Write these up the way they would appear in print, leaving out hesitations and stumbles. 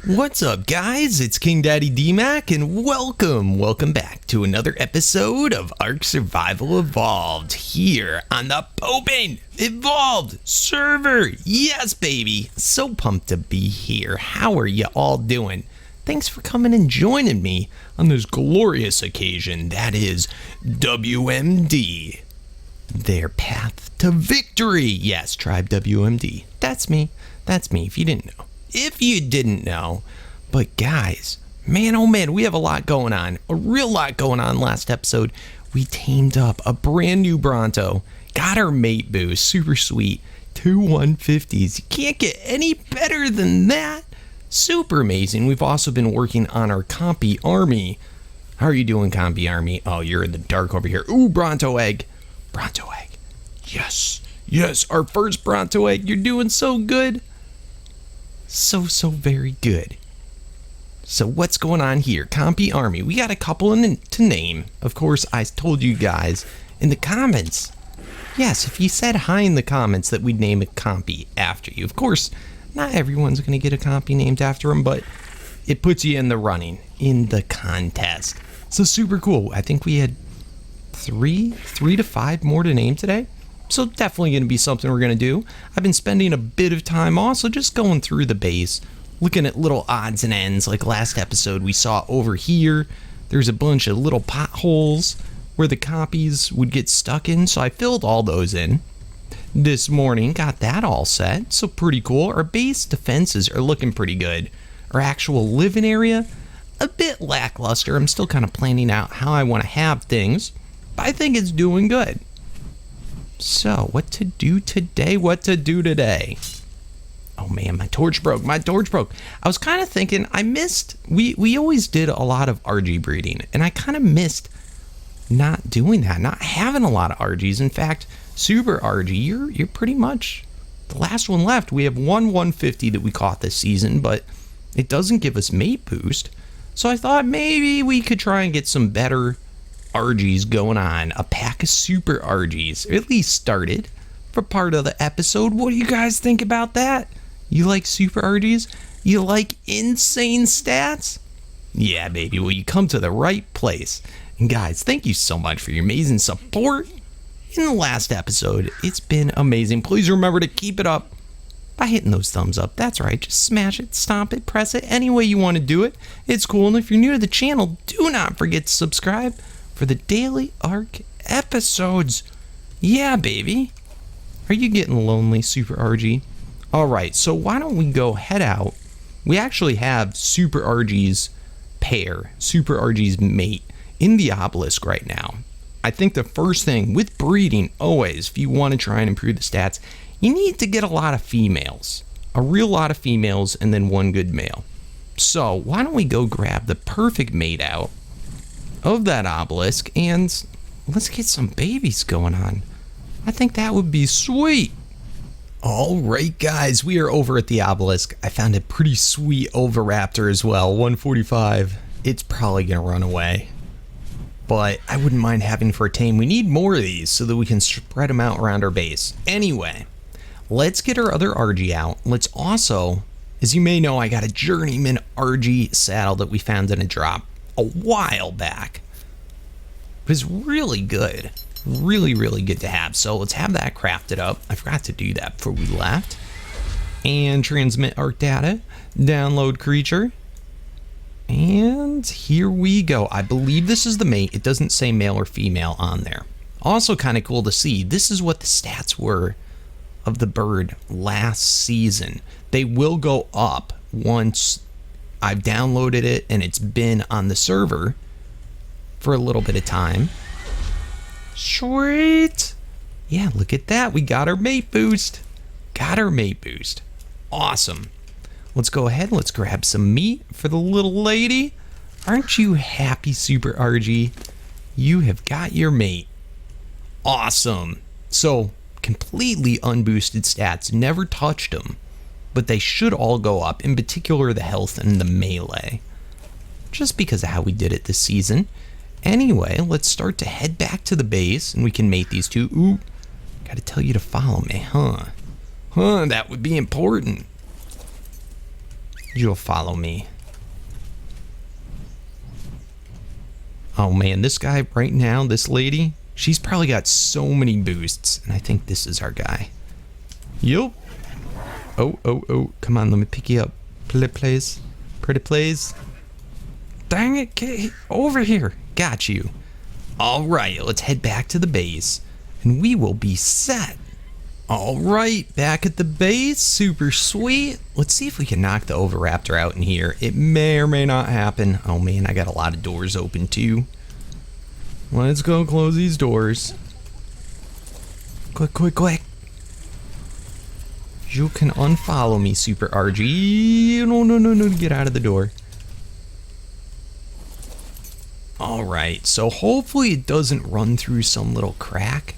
What's up, guys? It's KingDaddyDMAC, and welcome back to another episode of ARK Survival Evolved here on the Popin' Evolved server. Yes, baby. So pumped to be here. How are you all doing? Thanks for coming and joining me on this glorious occasion that is WMD. Their path to victory. Yes, Tribe WMD. That's me. That's me, if you didn't know. If you didn't know. But guys, man, oh man, we have a lot going on. A real lot going on. Last episode, we tamed up a brand new Bronto. Got our mate boost. Super sweet. 2 150s. You can't get any better than that. Super amazing. We've also been working on our Compy Army. How are you doing, Compy Army? Oh, you're in the dark over here. Ooh, Bronto egg. Bronto egg. Yes. Yes, our first Bronto egg. You're doing so good. So very good. So what's going on here? Compy Army. We got a couple to name. Of course, I told you guys in the comments. Yes, if you said hi in the comments that we'd name a Compy after you. Of course, not everyone's going to get a Compy named after them, but it puts you in the running, in the contest. So super cool. I think we had three to five more to name today. So definitely going to be something we're going to do. I've been spending a bit of time also just going through the base, looking at little odds and ends. Like last episode we saw over here, there's a bunch of little potholes where the copies would get stuck in. So I filled all those in this morning, got that all set. So pretty cool. Our base defenses are looking pretty good. Our actual living area, a bit lackluster. I'm still kind of planning out how I want to have things, but I think it's doing good. So, what to do today? Oh man, my torch broke. I was kind of thinking, I missed, we always did a lot of Arge breeding, and I kind of missed not doing that, not having a lot of Arges. In fact, Super Arge, you're pretty much the last one left. We have one 150 that we caught this season, but it doesn't give us mate boost. So I thought maybe we could try and get some better Arges going on. A pack of Super Arges, or at least started for part of the episode. What do you guys think about that? You like Super Arges? You like insane stats? Yeah, baby. Well, you come to the right place. And guys, thank you so much for your amazing support in the last episode. It's been amazing. Please remember to keep it up by hitting those thumbs up. That's right. Just smash it, stomp it, press it, any way you want to do it. It's cool. And if you're new to the channel, do not forget to subscribe for the daily ARK episodes. Yeah, baby. Are you getting lonely, Super Arge? Alright, so why don't we go head out. We actually have Super Arge's pair, Super Arge's mate, in the obelisk right now. I think the first thing with breeding, always, if you want to try and improve the stats, you need to get a lot of females. A real lot of females, and then one good male. So, why don't we go grab the perfect mate out of that obelisk, and let's get some babies going on. I think that would be sweet. Alright guys, we are over at the obelisk. I found a pretty sweet oviraptor as well, 145. It's probably gonna run away, but I wouldn't mind having for a tame. We need more of these so that we can spread them out around our base. Anyway, let's get our other Arge out. Let's also, as you may know, I got a journeyman Arge saddle that we found in a drop a while back. It was really good. Really good to have. So let's have that crafted up. I forgot to do that before we left. And transmit ARK data. Download creature. And here we go. I believe this is the mate. It doesn't say male or female on there. Also kind of cool to see. This is what the stats were of the bird last season. They will go up once I've downloaded it and it's been on the server for a little bit of time. Sweet. Yeah, look at that. We got our mate boost. Awesome. Let's go ahead. Let's grab some meat for the little lady. Aren't you happy, Super Arge? You have got your mate. Awesome. So, completely unboosted stats. Never touched them. But they should all go up. In particular, the health and the melee. Just because of how we did it this season. Anyway, let's start to head back to the base, and we can mate these two. Ooh, gotta tell you to follow me, huh? That would be important. You'll follow me. Oh man, this guy right now, this lady, she's probably got so many boosts. And I think this is our guy. Yup. Oh. Come on, let me pick you up. Please. Pretty please. Dang it, get over here. Got you. Alright, let's head back to the base. And we will be set. Alright, back at the base. Super sweet. Let's see if we can knock the oviraptor out in here. It may or may not happen. Oh man, I got a lot of doors open too. Let's go close these doors. Quick. You can unfollow me, Super Arge. No, get out of the door. Alright, so hopefully it doesn't run through some little crack.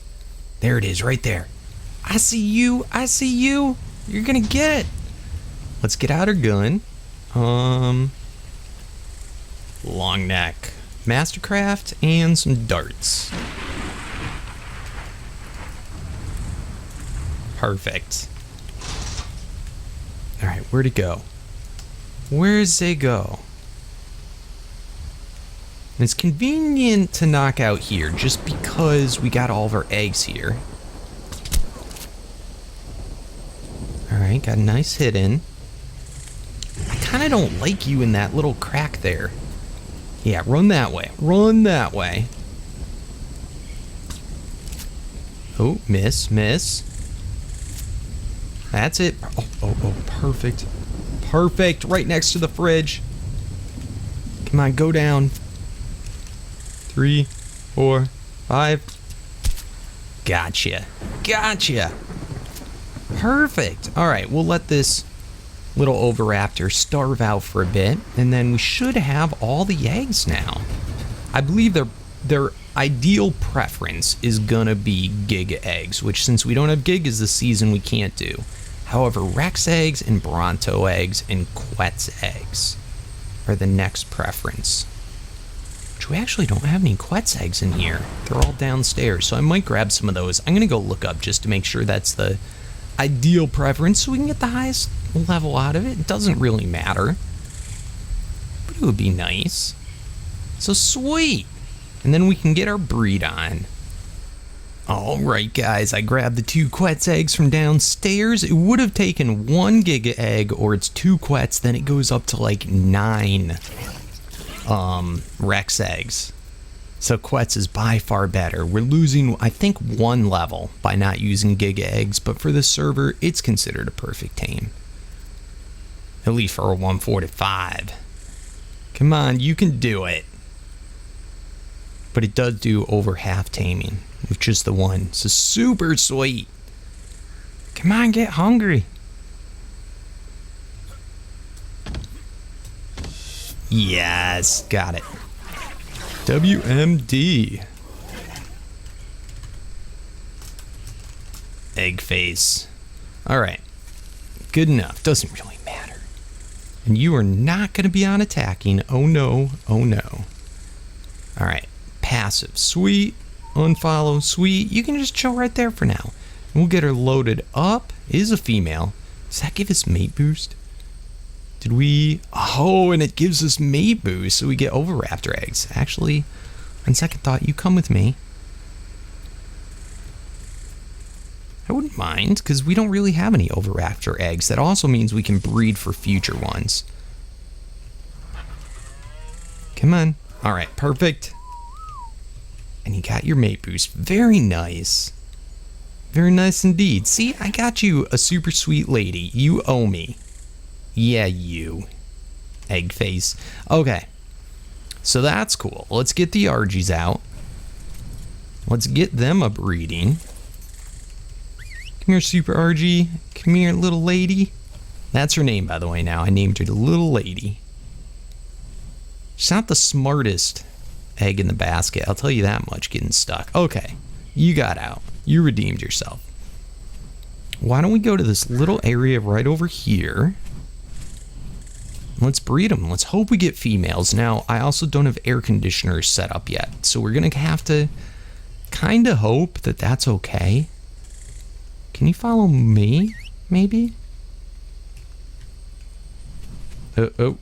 There it is, right there. I see you. You're gonna get it. Let's get out our gun. Long neck, Mastercraft, and some darts. Perfect. Alright, where'd it go? Where's it go? And it's convenient to knock out here just because we got all of our eggs here. Alright, got a nice hit in. I kind of don't like you in that little crack there. Yeah, run that way. Run that way. Oh, miss. That's it. Oh, perfect. Perfect. Right next to the fridge. Come on, go down. 3, 4, 5. Gotcha. Perfect. Alright, we'll let this little oviraptor starve out for a bit, and then we should have all the eggs now. I believe their ideal preference is gonna be Giga eggs, which since we don't have Gigas this season, we can't do. However, Rex eggs and Bronto eggs and Quetz eggs are the next preference. Which we actually don't have any Quetz eggs in here. They're all downstairs, so I might grab some of those. I'm gonna go look up just to make sure that's the ideal preference so we can get the highest level out of it. It doesn't really matter, but it would be nice. So sweet. And then we can get our breed on. Alright guys, I grabbed the 2 Quetz eggs from downstairs. It would have taken 1 Giga egg or it's 2 Quetz, then it goes up to like 9 Rex eggs. So Quetz is by far better. We're losing, I think, 1 level by not using Giga eggs, but for the server, it's considered a perfect tame. At least for a 145. Come on, you can do it. But it does do over half taming with just the 1. So super sweet. Come on, get hungry. Yes, got it. WMD. Egg face. Alright. Good enough. Doesn't really matter. And you are not going to be on attacking. Oh no. Oh no. Alright. Passive. Sweet. Unfollow. Sweet. You can just chill right there for now. And we'll get her loaded up. It is a female. Does that give us mate boost? Did we? Oh, and it gives us mate boost, so we get oviraptor eggs. Actually, on second thought, you come with me. I wouldn't mind, because we don't really have any oviraptor eggs. That also means we can breed for future ones. Come on. All right, perfect. And you got your mate boost. Very nice. Very nice indeed. See, I got you a super sweet lady. You owe me. Yeah, you. Egg face. Okay. So that's cool. Let's get the Arges out. Let's get them a breeding. Come here, Super Arge. Come here, little lady. That's her name, by the way, now. I named her the little lady. She's not the smartest egg in the basket. I'll tell you that much, getting stuck. Okay. You got out. You redeemed yourself. Why don't we go to this little area right over here? Let's breed them. Let's hope we get females. Now, I also don't have air conditioners set up yet, so we're going to have to kind of hope that that's okay. Can you follow me, maybe? All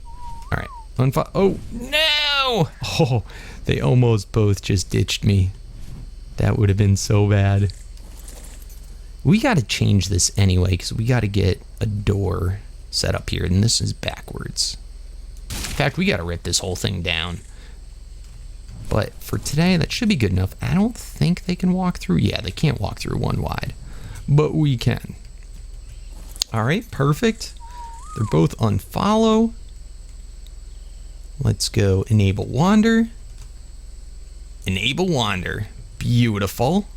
right. Oh, no! Oh, they almost both just ditched me. That would have been so bad. We got to change this anyway, because we got to get a door set up here, and this is backwards. In fact, we got to rip this whole thing down. But for today, that should be good enough. I don't think they can walk through. Yeah, they can't walk through one wide, but we can. All right, perfect. They're both unfollow. Let's go enable wander. Enable wander. Beautiful.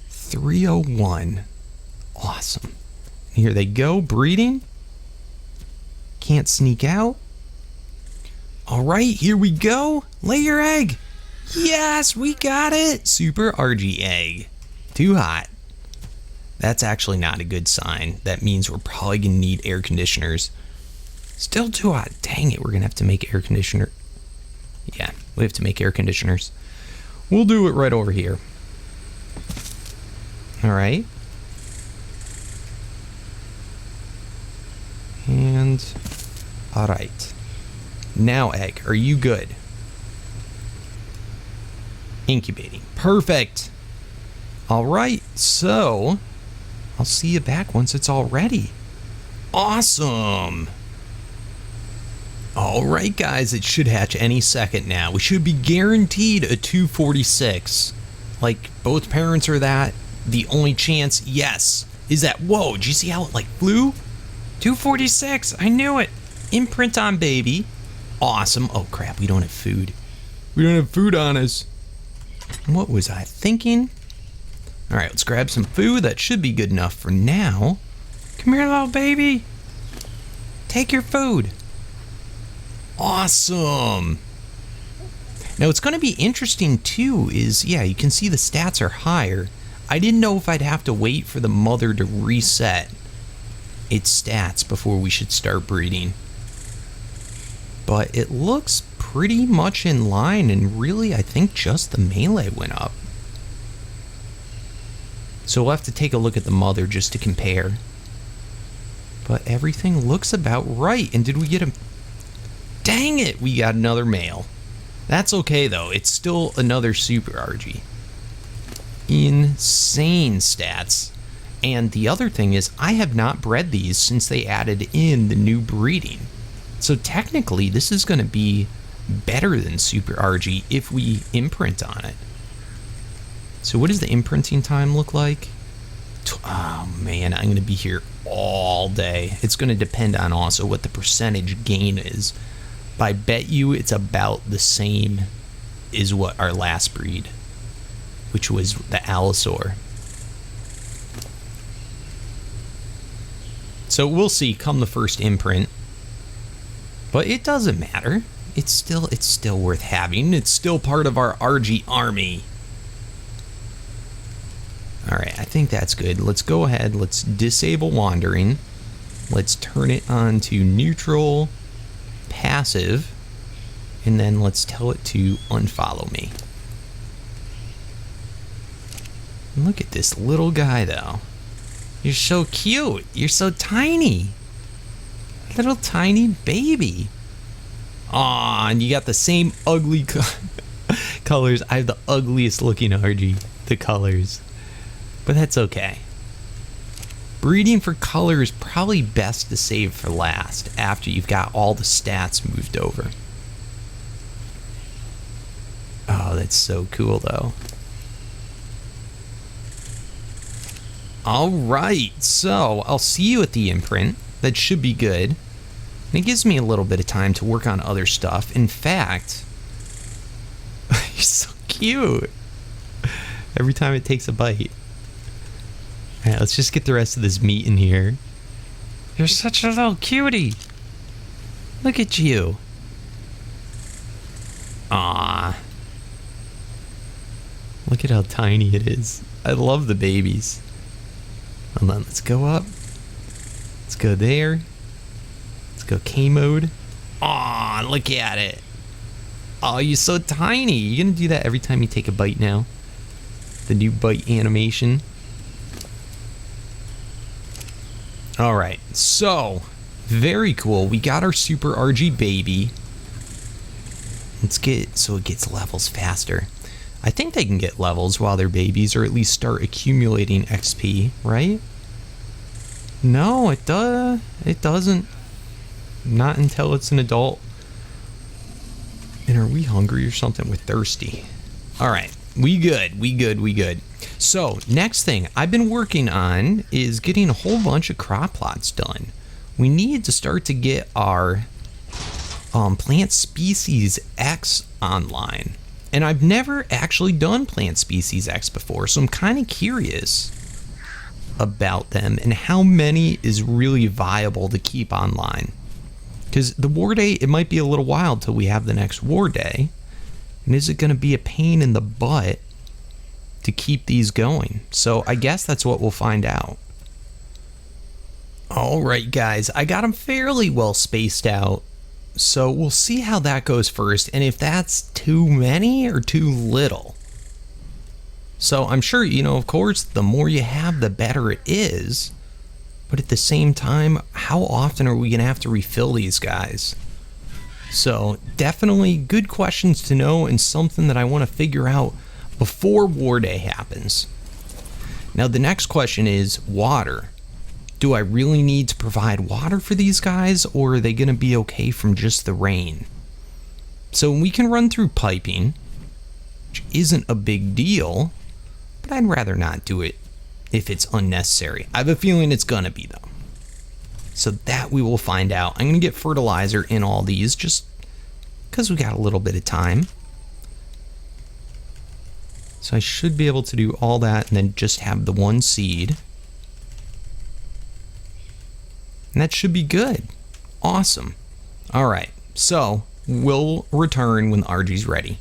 301. Awesome. Here they go, breeding. Can't sneak out. All right, here we go. Lay your egg. Yes, we got it. Super Arge egg. Too hot. That's actually not a good sign. That means we're probably gonna need air conditioners. Still too hot. Dang it, we're gonna have to make air conditioner. Yeah, we have to make air conditioners. We'll do it right over here. All right. And, all right. Now, egg, are you good? Incubating. Perfect. All right, so I'll see you back once it's all ready. Awesome. All right, guys, it should hatch any second now. We should be guaranteed a 246. Like, both parents are that. The only chance, yes, is that, whoa, did you see how it, like, flew? 246, I knew it. Imprint on baby. Awesome. Oh, crap, we don't have food. We don't have food on us. What was I thinking? All right, let's grab some food. That should be good enough for now. Come here, little baby. Take your food. Awesome. Now, what's going to be interesting, too, is, yeah, you can see the stats are higher. I didn't know if I'd have to wait for the mother to reset its stats before we should start breeding. But it looks pretty much in line, and really, I think just the melee went up. So we'll have to take a look at the mother just to compare. But everything looks about right. And did we get a... Dang it, we got another male. That's okay, though. It's still another Super Arge. Insane stats. And the other thing is, I have not bred these since they added in the new breeding. So technically, this is going to be better than Super Arge if we imprint on it. So what does the imprinting time look like? Oh man, I'm going to be here all day. It's going to depend on also what the percentage gain is. But I bet you it's about the same as what our last breed, which was the Allosaur. So we'll see come the first imprint. But it doesn't matter. It's still worth having. It's still part of our Arge army. Alright, I think that's good. Let's go ahead. Let's disable wandering. Let's turn it on to neutral, passive, and then let's tell it to unfollow me. Look at this little guy, though. You're so cute. You're so tiny. Little tiny baby. Aw, and you got the same ugly colors. I have the ugliest looking Arge, the colors. But that's okay. Breeding for color is probably best to save for last, after you've got all the stats moved over. Oh, that's so cool, though. Alright, so I'll see you at the imprint. That should be good. And it gives me a little bit of time to work on other stuff. In fact, you're so cute. Every time it takes a bite. Alright, let's just get the rest of this meat in here. You're such a little cutie. Look at you. Ah. Look at how tiny it is. I love the babies. Hold on, let's go up. Let's go there. Let's go K mode. Aw, look at it. Oh, you're so tiny. You're gonna do that every time you take a bite now? The new bite animation. Alright, so Very cool. We got our super Arge baby. Let's get so it gets levels faster. I think they can get levels while they're babies, or at least start accumulating XP, right? No, it doesn't. Not until it's an adult. And are we hungry or something? We're thirsty. All right, we good. So next thing I've been working on is getting a whole bunch of crop plots done. We need to start to get our plant species X online. And I've never actually done plant species X before, so I'm kind of curious about them and how many is really viable to keep online. Because the war day, it might be a little while till we have the next war day. And is it going to be a pain in the butt to keep these going? So I guess that's what we'll find out. All right, guys, I got them fairly well spaced out. So we'll see how that goes first, and if that's too many or too little. So I'm sure, you know, of course, the more you have, the better it is. But at the same time, how often are we going to have to refill these guys? So definitely good questions to know, and something that I want to figure out before War Day happens. Now the next question is water. Do I really need to provide water for these guys, or are they going to be okay from just the rain? So we can run through piping, which isn't a big deal, but I'd rather not do it if it's unnecessary. I have a feeling it's going to be, though. So that we will find out. I'm going to get fertilizer in all these just because we got a little bit of time. So I should be able to do all that and then just have the one seed. And that should be good. Awesome. All right, so we'll return when the Arge's ready.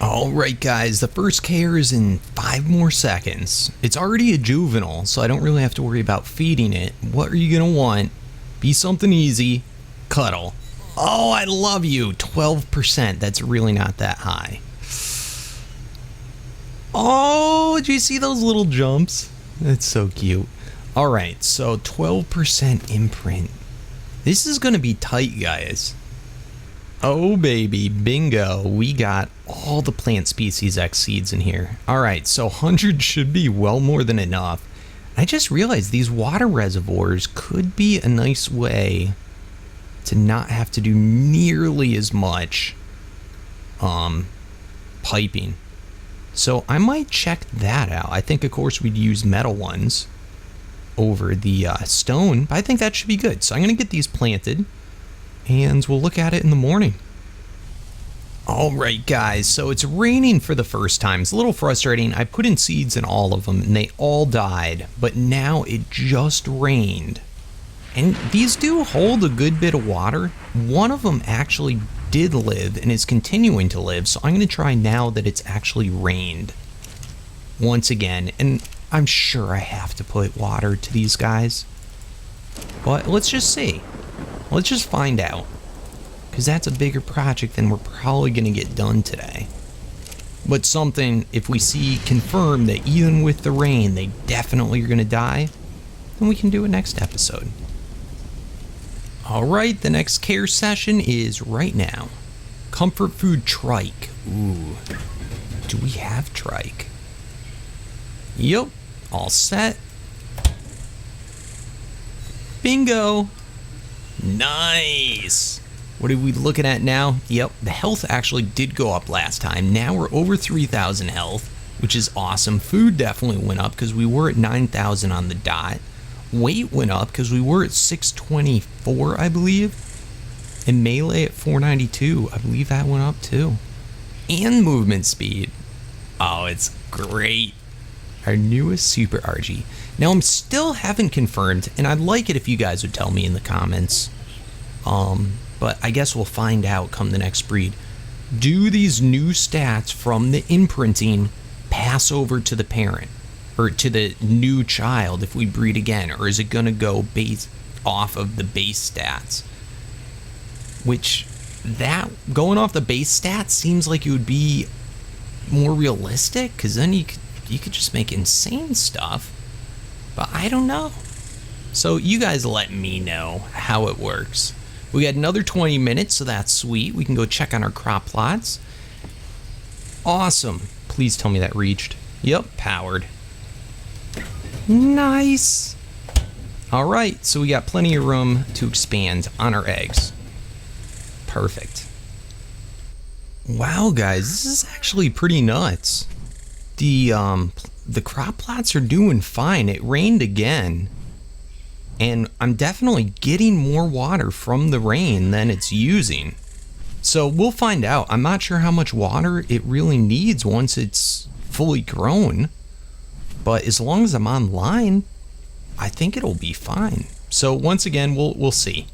All right, guys, the first care is in 5 more seconds. It's already a juvenile, so I don't really have to worry about feeding it. What are you gonna want? Be something easy. Cuddle. Oh, I love you. 12%. That's really not that high. Oh, did you see those little jumps? That's so cute. All right, so 12% imprint. This is gonna be tight, guys. Oh baby, bingo, we got all the plant species X seeds in here. All right, so 100 should be well more than enough. I just realized these water reservoirs could be a nice way to not have to do nearly as much piping. So I might check that out. I think, of course, we'd use metal ones over the stone, but I think that should be good. So I'm gonna get these planted and we'll look at it in the morning. All right, guys, so it's raining for the first time. It's a little frustrating. I put in seeds in all of them and they all died, but now it just rained. And these do hold a good bit of water. One of them actually did live and is continuing to live, so I'm gonna try now that it's actually rained once again. And I'm sure I have to put water to these guys, but let's just see. Let's just find out, because that's a bigger project than we're probably going to get done today. But something, if we see confirmed that even with the rain, they definitely are going to die, then we can do it next episode. All right, the next care session is right now. Comfort food trike. Ooh, do we have trike? Yep, all set. Bingo. Nice. What are we looking at now? Yep, the health actually did go up last time. Now we're over 3,000 health, which is awesome. Food definitely went up because we were at 9,000 on the dot. Weight went up because we were at 624, I believe. And melee at 492. I believe that went up too. And movement speed. Oh, it's great. Our newest super Arge. Now I'm still haven't confirmed, and I'd like it if you guys would tell me in the comments. But I guess we'll find out come the next breed. Do these new stats from the imprinting pass over to the parent or to the new child if we breed again, or is it gonna go based off of the base stats? Which that going off the base stats seems like it would be more realistic, because then you could just make insane stuff. But I don't know. So you guys let me know how it works. We got another 20 minutes, so that's sweet. We can go check on our crop plots. Awesome. Please tell me that reached. Yep, powered. Nice. All right, so we got plenty of room to expand on our eggs. Perfect. Wow, guys, this is actually pretty nuts. The crop plots are doing fine. It rained again, and I'm definitely getting more water from the rain than it's using. So we'll find out. I'm not sure how much water it really needs once it's fully grown, but as long as I'm online, I think it'll be fine. So once again, we'll see.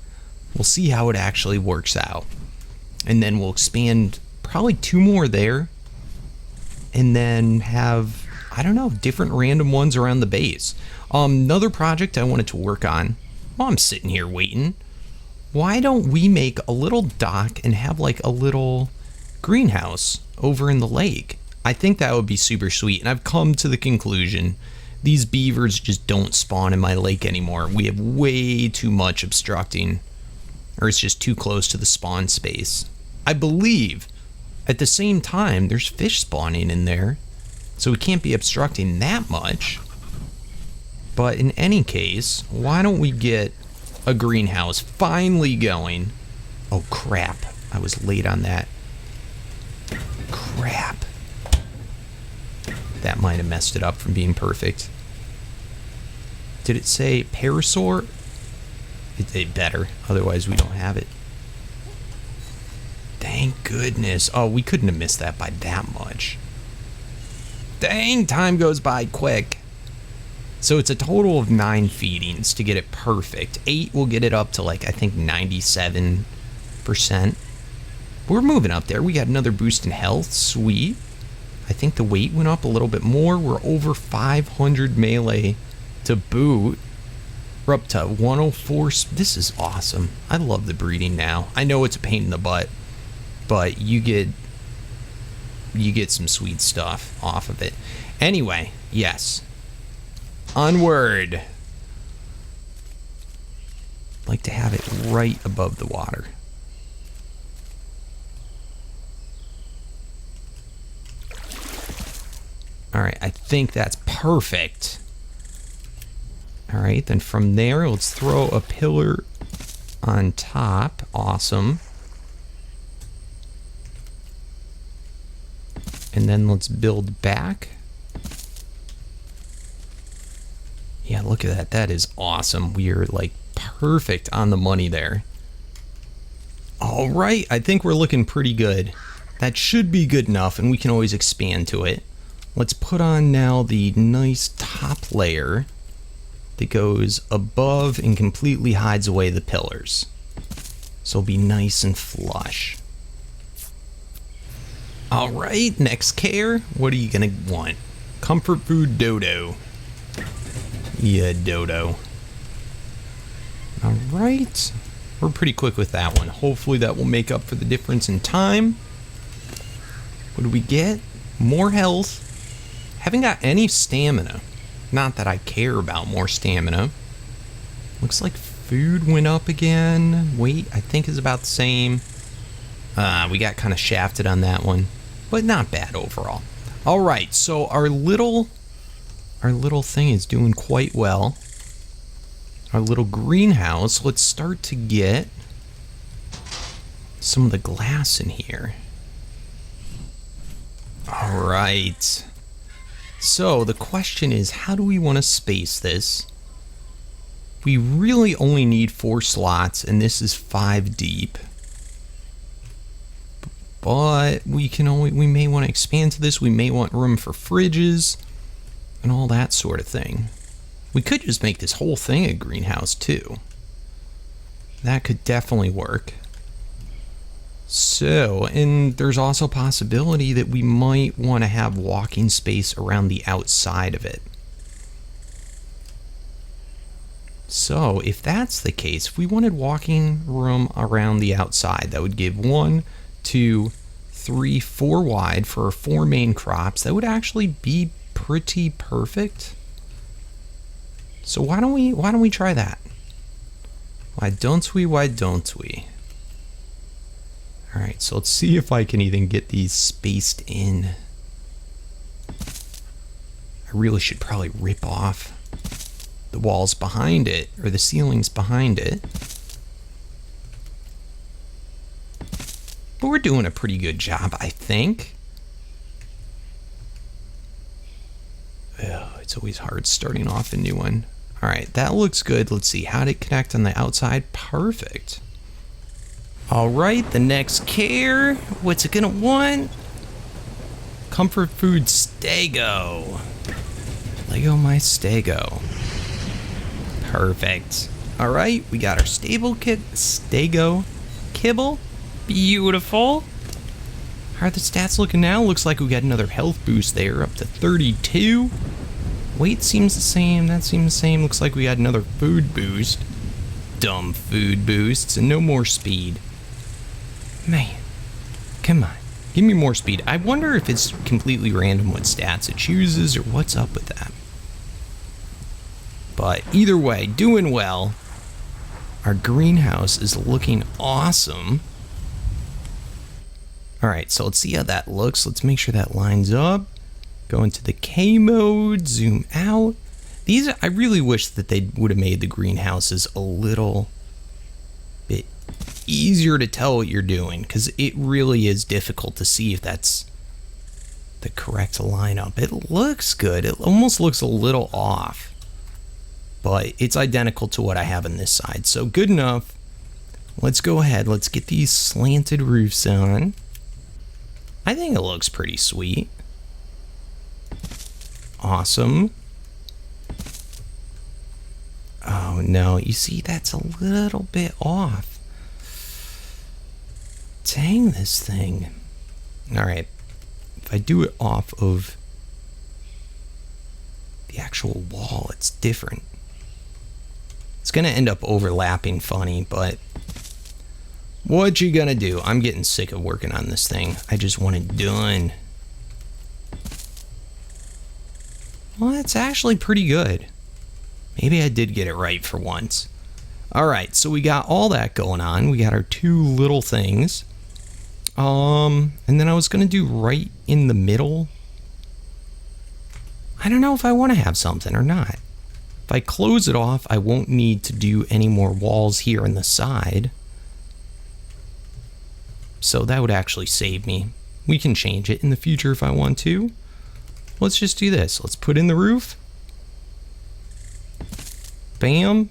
We'll see how it actually works out, and then we'll expand probably 2 more there, and then have, I don't know, different random ones around the base. Another project I wanted to work on while I'm sitting here waiting. Why don't we make a little dock and have like a little greenhouse over in the lake? I think that would be super sweet, and I've come to the conclusion these beavers just don't spawn in my lake anymore. We have way too much obstructing, or it's just too close to the spawn space. I believe at the same time there's fish spawning in there, so we can't be obstructing that much. But in any case, why don't we get a greenhouse finally going? Oh crap, I was late on that. Crap. That might have messed it up from being perfect. Did it say parasaur? It better, otherwise we don't have it. Thank goodness. Oh, we couldn't have missed that by that much. Dang, time goes by quick. So it's a total of 9 feedings to get it perfect. 8 will get it up to like, I think 97%. We're moving up there. We got another boost in health. Sweet. I think the weight went up a little bit more. We're over 500 melee to boot. We're up to 104. This is awesome. I love the breeding now. I know it's a pain in the butt, but you get some sweet stuff off of it. Anyway, yes. Onward. Like to have it right above the water. All right, I think that's perfect. All right, then from there, let's throw a pillar on top. Awesome. And then let's build back. Yeah, look at that. That is awesome. We are like perfect on the money there. All right, I think we're looking pretty good. That should be good enough, and we can always expand to it. Let's put on now the nice top layer that goes above and completely hides away the pillars. So it'll be nice and flush. All right, next care. What are you gonna want? Comfort food dodo. Yeah, dodo. All right, we're pretty quick with that one. Hopefully that will make up for the difference in time. What do we get? More health. Haven't got any stamina. Not that I care about more stamina. Looks like food went up again. Weight, I think, is about the same. We got kind of shafted on that one, but not bad overall. All right, so our little thing is doing quite well. Our little greenhouse. Let's start to get some of the glass in here. All right. So the question is, how do we want to space this? We really only need 4 slots, and this is 5 deep. But we may want to expand to this. We may want room for fridges and all that sort of thing. We could just make this whole thing a greenhouse too. That could definitely work. So, and there's also a possibility that we might want to have walking space around the outside of it. So, if that's the case, if we wanted walking room around the outside, that would give 1, 2, 3, 4 wide for our 4 main crops. That would actually be pretty perfect. So why don't we try that? Why don't we? Why don't we? All right, so let's see if I can even get these spaced in. I really should probably rip off the walls behind it, or the ceilings behind it. But we're doing a pretty good job, I think. Oh, it's always hard starting off a new one. All right, that looks good. Let's see, how did it connect on the outside? Perfect. All right, the next care. What's it gonna want? Comfort food Stego. Lego my Stego. Perfect. All right, we got our stable kit Stego kibble. Beautiful. How are the stats looking now? Looks like we got another health boost there, up to 32. Weight seems the same. That seems the same. Looks like we got another food boost. Dumb food boosts and no more speed. Man, come on. Give me more speed. I wonder if it's completely random what stats it chooses or what's up with that. But either way, doing well. Our greenhouse is looking awesome. All right, so let's see how that looks. Let's make sure that lines up. Go into the K mode, zoom out. These, I really wish that they would have made the greenhouses a little bit easier to tell what you're doing, because it really is difficult to see if that's the correct lineup. It looks good. It almost looks a little off, but it's identical to what I have on this side, so good enough. Let's go ahead. Let's get these slanted roofs on. I think it looks pretty sweet. Awesome. Oh no, you see, that's a little bit off. Dang this thing. All right, if I do it off of the actual wall, it's different. It's gonna end up overlapping funny, but what you gonna do? I'm getting sick of working on this thing. I just want it done. Well, that's actually pretty good. Maybe I did get it right for once. All right, so we got all that going on. We got our two little things. And then I was gonna do right in the middle. I don't know if I want to have something or not. If I close it off, I won't need to do any more walls here on the side. So that would actually save me. We can change it in the future if I want to. Let's just do this. Let's put in the roof. Bam.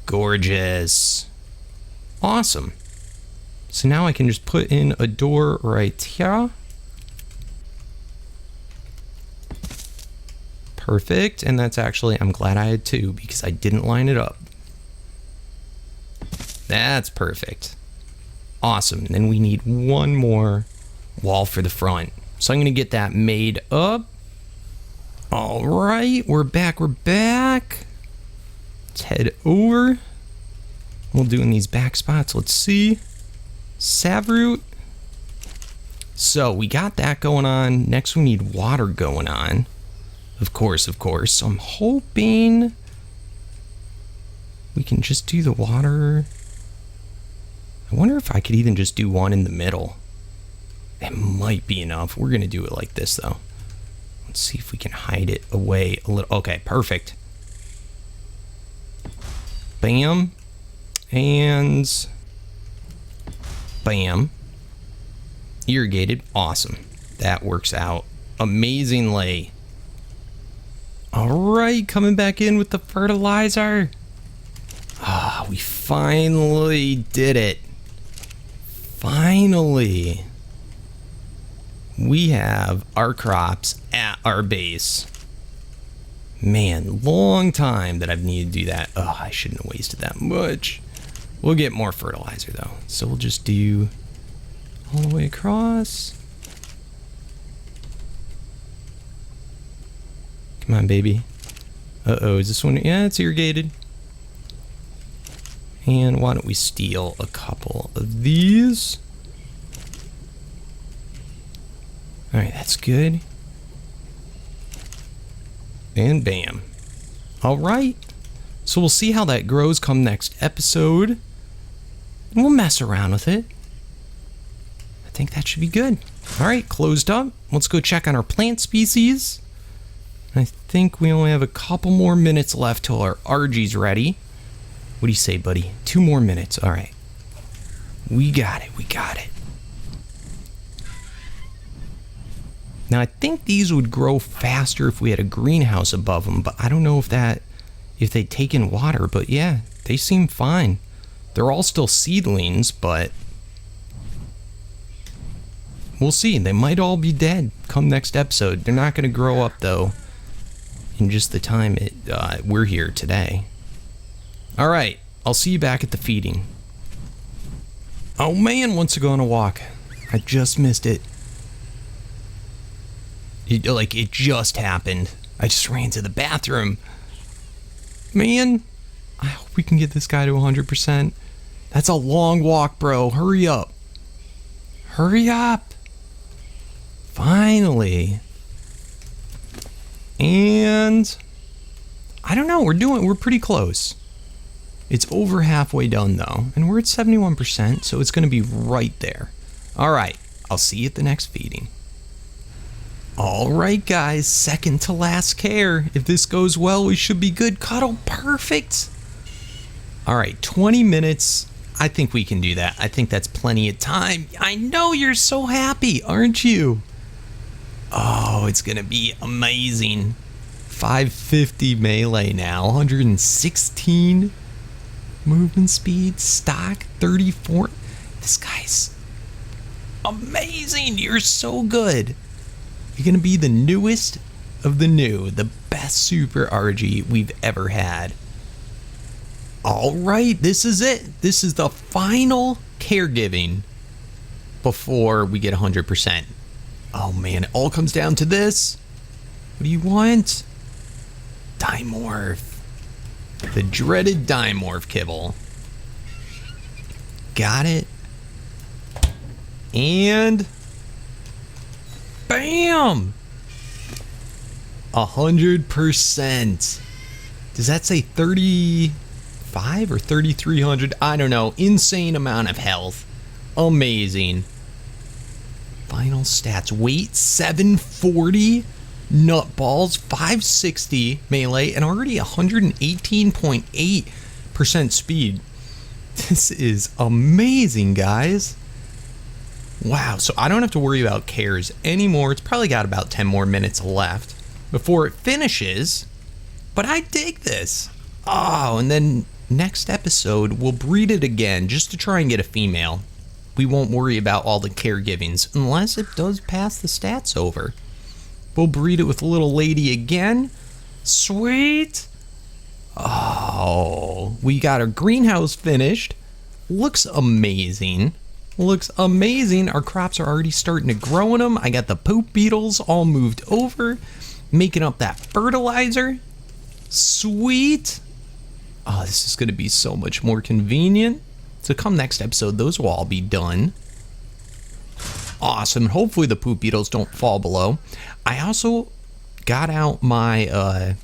Gorgeous. Awesome. So now I can just put in a door right here. Perfect. And that's actually, I'm glad I had two because I didn't line it up. That's perfect. Awesome. And then we need one more wall for the front. So I'm going to get that made up. All right, we're back. Let's head over. We'll do in these back spots. Let's see. Savroot. So we got that going on. Next we need water going on. Of course. So I'm hoping we can just do the water. I wonder if I could even just do one in the middle. It might be enough. We're going to do it like this, though. Let's see if we can hide it away a little. Okay, perfect. Bam. And bam. Irrigated. Awesome. That works out amazingly. All right, coming back in with the fertilizer. Ah, we finally did it. Finally. We have our crops at our base. Man, long time that I've needed to do that. Oh, I shouldn't have wasted that much. We'll get more fertilizer though. So we'll just do all the way across. Come on, baby. Uh-oh, is this one? Yeah, it's irrigated. And why don't we steal a couple of these? All right, that's good. And bam. All right. So we'll see how that grows come next episode. And we'll mess around with it. I think that should be good. All right, closed up. Let's go check on our plant species. I think we only have a couple more minutes left till our Arge's ready. What do you say, buddy? 2 more minutes. All right. We got it. We got it. Now, I think these would grow faster if we had a greenhouse above them, but I don't know if they take in water. But yeah, they seem fine. They're all still seedlings, but we'll see. They might all be dead come next episode. They're not going to grow up, though, in just the time we're here today. All right, I'll see you back at the feeding. Oh man, wants to go on a walk. I just missed it. It just happened. I just ran to the bathroom. Man, I hope we can get this guy to 100%. That's a long walk, bro. Hurry up. Hurry up. Finally. And I don't know, we're pretty close. It's over halfway done though, and we're at 71%, so it's going to be right there. All right, I'll see you at the next feeding. All right, guys, second to last care. If this goes well, we should be good. Cuddle, perfect. All right, 20 minutes. I think we can do that. I think that's plenty of time. I know you're so happy, aren't you? Oh, it's going to be amazing. 550 melee now, 116 movement speed, stock 34. This guy's amazing. You're so good. You're going to be the newest of the new, the best super Arge we've ever had. All right, this is it. This is the final caregiving before we get 100%. Oh man, it all comes down to this. What do you want? Dimorph. The dreaded Dimorph kibble. Got it. And bam! 100%. Does that say 35 or 3,300? I don't know. Insane amount of health. Amazing. Final stats. Weight 740. Nutballs 560 melee and already 118.8% speed. This is amazing, guys. Wow, so I don't have to worry about cares anymore. It's probably got about 10 more minutes left before it finishes, but I dig this. Oh, and then next episode we'll breed it again just to try and get a female. We won't worry about all the caregivings unless it does pass the stats over. We'll breed it with a little lady again. Sweet. Oh, we got our greenhouse finished. Looks amazing. Looks amazing. Our crops are already starting to grow in them. I got the poop beetles all moved over, making up that fertilizer. Sweet. Oh, this is going to be so much more convenient. So come next episode, those will all be done. Awesome. Hopefully the poop beetles don't fall below. I also got out my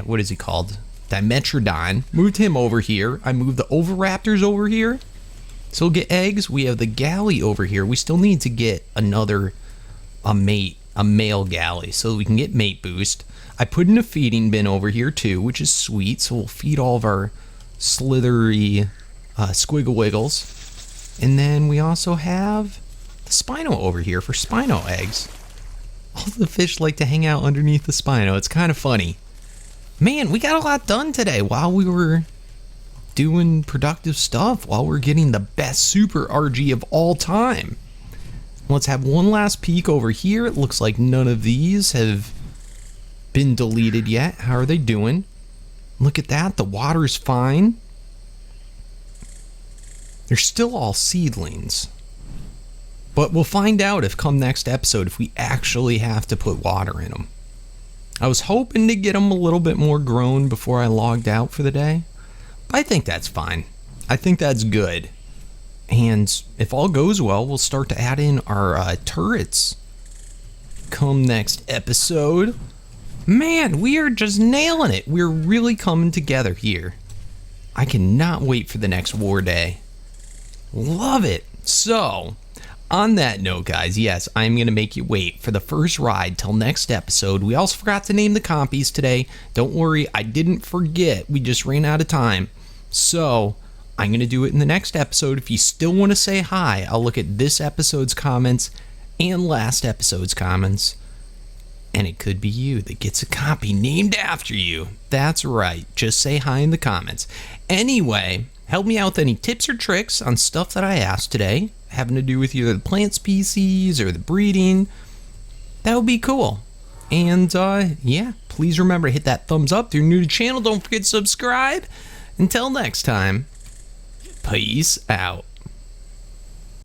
what is he called? Dimetrodon. Moved him over here. I moved the oviraptors over here. So we'll get eggs. We have the galley over here. We still need to get a male galley so we can get mate boost. I put in a feeding bin over here too, which is sweet. So we'll feed all of our slithery squiggle wiggles. And then we also have the Spino over here for Spino eggs. All the fish like to hang out underneath the Spino. It's kind of funny. Man, we got a lot done today while we were doing productive stuff, while we're getting the best super Arge of all time. Let's have one last peek over here. It looks like none of these have been deleted yet. How are they doing? Look at that. The water's fine. They're still all seedlings. But we'll find out if come next episode if we actually have to put water in them. I was hoping to get them a little bit more grown before I logged out for the day. But I think that's fine. I think that's good. And if all goes well, we'll start to add in our turrets come next episode. Man, we are just nailing it. We're really coming together here. I cannot wait for the next war day. Love it. So, on that note, guys, yes, I'm going to make you wait for the first ride till next episode. We also forgot to name the compies today. Don't worry, I didn't forget. We just ran out of time. So, I'm going to do it in the next episode. If you still want to say hi, I'll look at this episode's comments and last episode's comments. And it could be you that gets a copy named after you. That's right. Just say hi in the comments. Anyway, help me out with any tips or tricks on stuff that I asked today, having to do with either the plant species or the breeding. That would be cool. And yeah, please remember to hit that thumbs up. If you're new to the channel, don't forget to subscribe. Until next time, peace out.